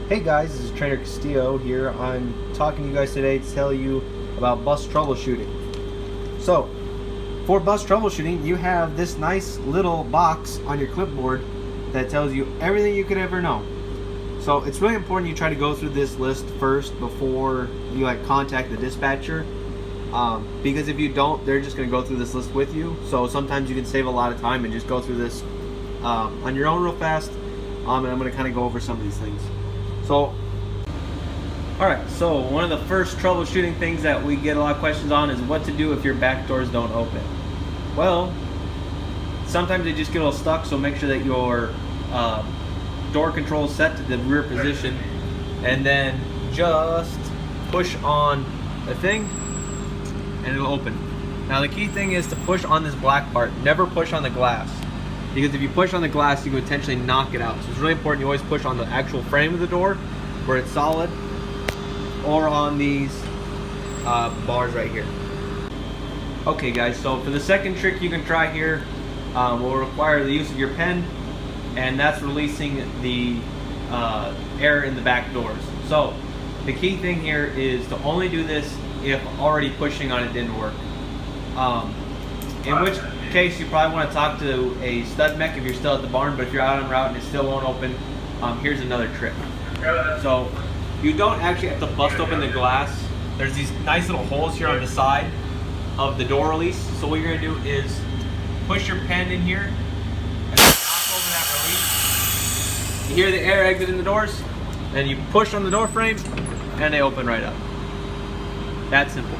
Hey guys, this is Trainer Castillo here. I'm talking to you guys today to tell you about bus troubleshooting. So, for bus troubleshooting, you have this nice little box on your clipboard that tells you everything you could ever know. So it's really important you try to go through this list first before you contact the dispatcher, because if you don't, they're just going to go through this list with you. So sometimes you can save a lot of time and just go through this on your own real fast. And I'm going to kind of go over some of these things. So, alright, so one of the first troubleshooting things that we get a lot of questions on is what to do if your back doors don't open. Well, sometimes they just get a little stuck, so make sure that your door control is set to the rear position, and then just push on the thing and it'll open. Now the key thing is to push on this black part, never push on the glass. Because if you push on the glass, you can potentially knock it out. So it's really important you always push on the actual frame of the door where it's solid, or on these bars right here. Okay guys, so for the second trick you can try here will require the use of your pen, and that's releasing the air in the back doors. So the key thing here is to only do this if already pushing on it didn't work. In which case you probably want to talk to a stud mech if you're still at the barn, but if you're out on route and it still won't open, here's another trick. So you don't actually have to bust open the glass. There's these nice little holes here on the side of the door release. So what you're going to do is push your pen in here and then knock over that release. You hear the air exit in the doors, and you push on the door frame and they open right up. That simple.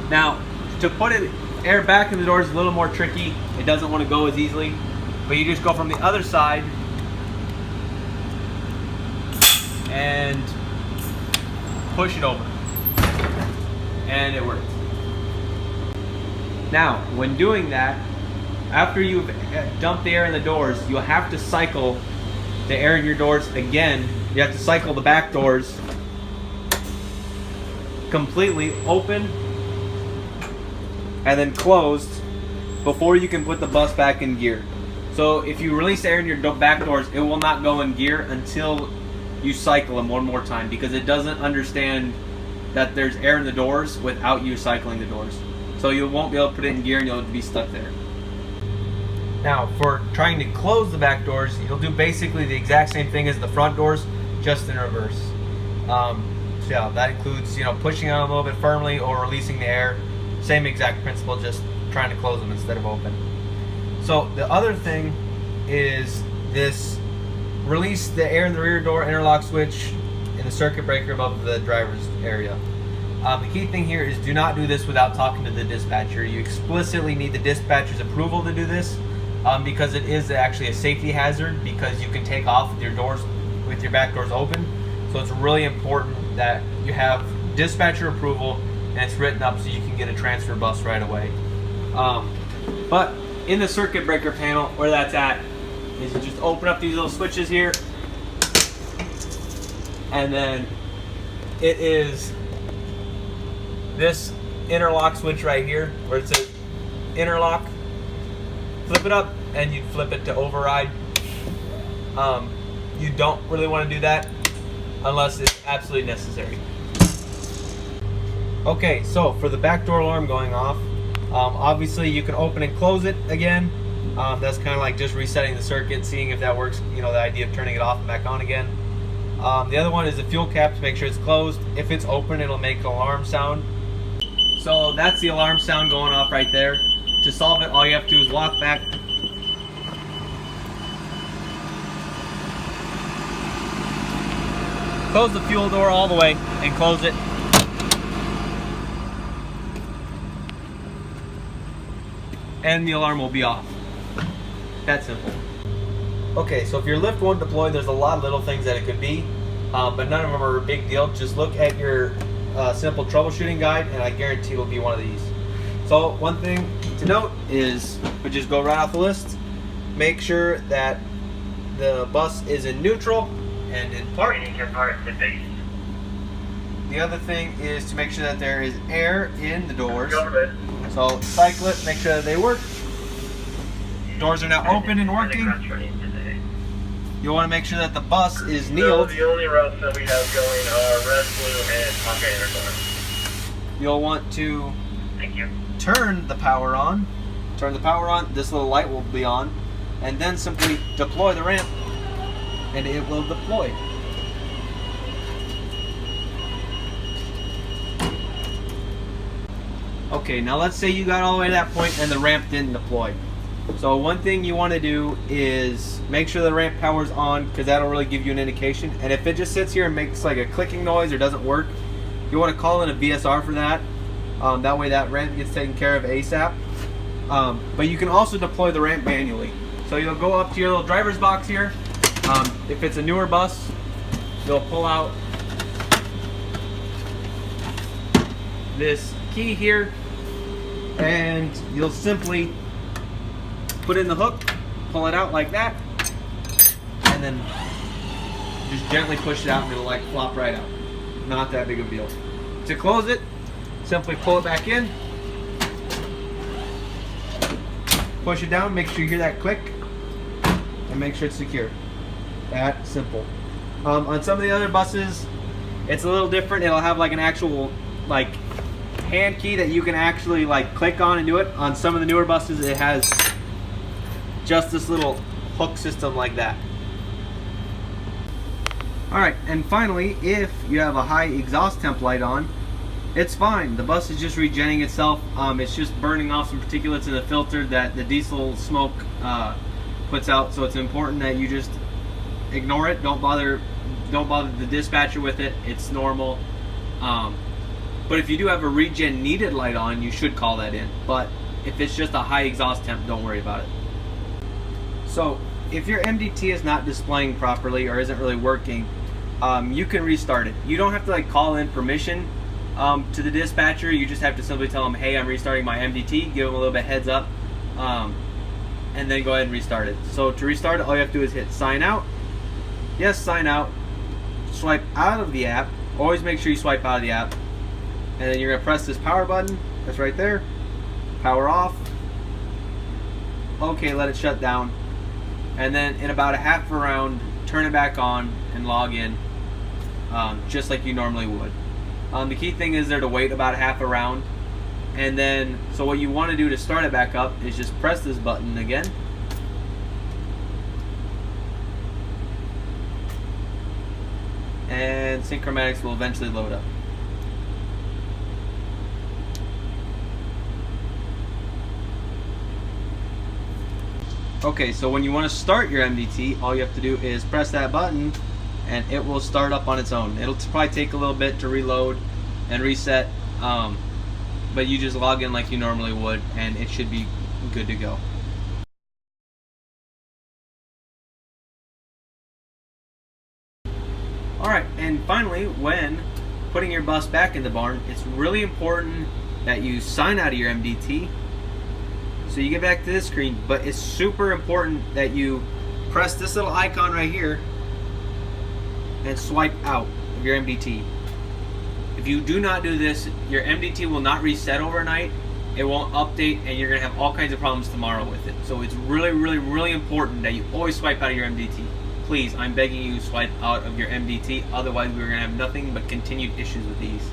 Now, to put it air back in the door is a little more tricky. It doesn't want to go as easily, but you just go from the other side and push it over, and it works. Now, when doing that, after you've dumped the air in the doors, you'll have to cycle the air in your doors again. You have to cycle the back doors completely open and then closed before you can put the bus back in gear. So if you release air in your back doors, it will not go in gear until you cycle them one more time, because it doesn't understand that there's air in the doors without you cycling the doors. So you won't be able to put it in gear and you'll be stuck there. Now for trying to close the back doors, you'll do basically the exact same thing as the front doors, just in reverse. So yeah, that includes pushing on them a little bit firmly or releasing the air. Same exact principle, just trying to close them instead of open. So the other thing is this release the air in the rear door interlock switch in the circuit breaker above the driver's area. The key thing here is do not do this without talking to the dispatcher. You explicitly need the dispatcher's approval to do this, because it is actually a safety hazard, because you can take off with your doors, with your back doors open. So it's really important that you have dispatcher approval and it's written up so you can get a transfer bus right away. But in the circuit breaker panel, where that's at, is you just open up these little switches here, and then it is this interlock switch right here where it says interlock. Flip it up and you flip it to override. You don't really want to do that unless it's absolutely necessary. Okay, so for the back door alarm going off, obviously you can open and close it again. That's kind of like just resetting the circuit, seeing if that works, the idea of turning it off and back on again. The other one is the fuel cap to make sure it's closed. If it's open, it'll make an alarm sound. So that's the alarm sound going off right there. To solve it, all you have to do is walk back, close the fuel door all the way and close it. And the alarm will be off. That simple. Okay, so if your lift won't deploy, there's a lot of little things that it could be, but none of them are a big deal. Just look at your simple troubleshooting guide, and I guarantee it will be one of these. So one thing to note is, we just go right off the list, make sure that the bus is in neutral and in park. The other thing is to make sure that there is air in the doors. So cycle it, make sure that they work. Doors are now open and working. you'll want to make sure that the bus is So kneeled. the only routes that we have going are red, blue, and Hawkeye intercooler. You'll want to Thank you. turn the power on. Turn the power on, this little light will be on, and then simply deploy the ramp, and it will deploy. Okay, now let's say you got all the way to that point and the ramp didn't deploy. So one thing you want to do is make sure the ramp power's on, because that'll really give you an indication. And if it just sits here and makes like a clicking noise or doesn't work, you want to call in a VSR for that. That way that ramp gets taken care of ASAP. But you can also deploy the ramp manually. So you'll go up to your little driver's box here. If it's a newer bus, you'll pull out this key here, and you'll simply put in the hook, pull it out like that, and then just gently push it out and it'll like flop right out. Not that big of a deal. To close it, simply pull it back in, push it down, make sure you hear that click, and make sure it's secure. That simple. On some of the other buses, it's a little different. It'll have like an actual like hand key that you can actually like click on and do it. On some of the newer buses, it has just this little hook system like that. Alright, and finally, if you have a high exhaust temp light on, it's fine. The bus is just regenning itself. It's just burning off some particulates in the filter that the diesel smoke puts out. So it's important that you just ignore it. Don't bother the dispatcher with it. It's normal. But if you do have a regen needed light on, you should call that in. But if it's just a high exhaust temp, don't worry about it. So if your MDT is not displaying properly or isn't really working, you can restart it. You don't have to like call in permission to the dispatcher. You just have to simply tell them, hey, I'm restarting my MDT, give them a little bit heads up, and then go ahead and restart it. So to restart it, all you have to do is hit sign out. Yes, sign out. Swipe out of the app. Always make sure you swipe out of the app. And then you're going to press this power button. That's right there. Power off. Okay, let it shut down. And then in about a half a round, turn it back on and log in, just like you normally would. The key thing is there to wait about a half a round. And then, so what you want to do to start it back up is just press this button again. And Synchromatics will eventually load up. Okay, so when you want to start your MDT, all you have to do is press that button and it will start up on its own. It'll probably take a little bit to reload and reset, but you just log in like you normally would and it should be good to go. Alright, and finally, when putting your bus back in the barn, it's really important that you sign out of your MDT. So you get back to this screen, but it's super important that you press this little icon right here and swipe out of your MDT. If you do not do this, your MDT will not reset overnight, it won't update, and you're going to have all kinds of problems tomorrow with it. So it's really, really, really important that you always swipe out of your MDT. Please, I'm begging you, swipe out of your MDT, otherwise we're going to have nothing but continued issues with these.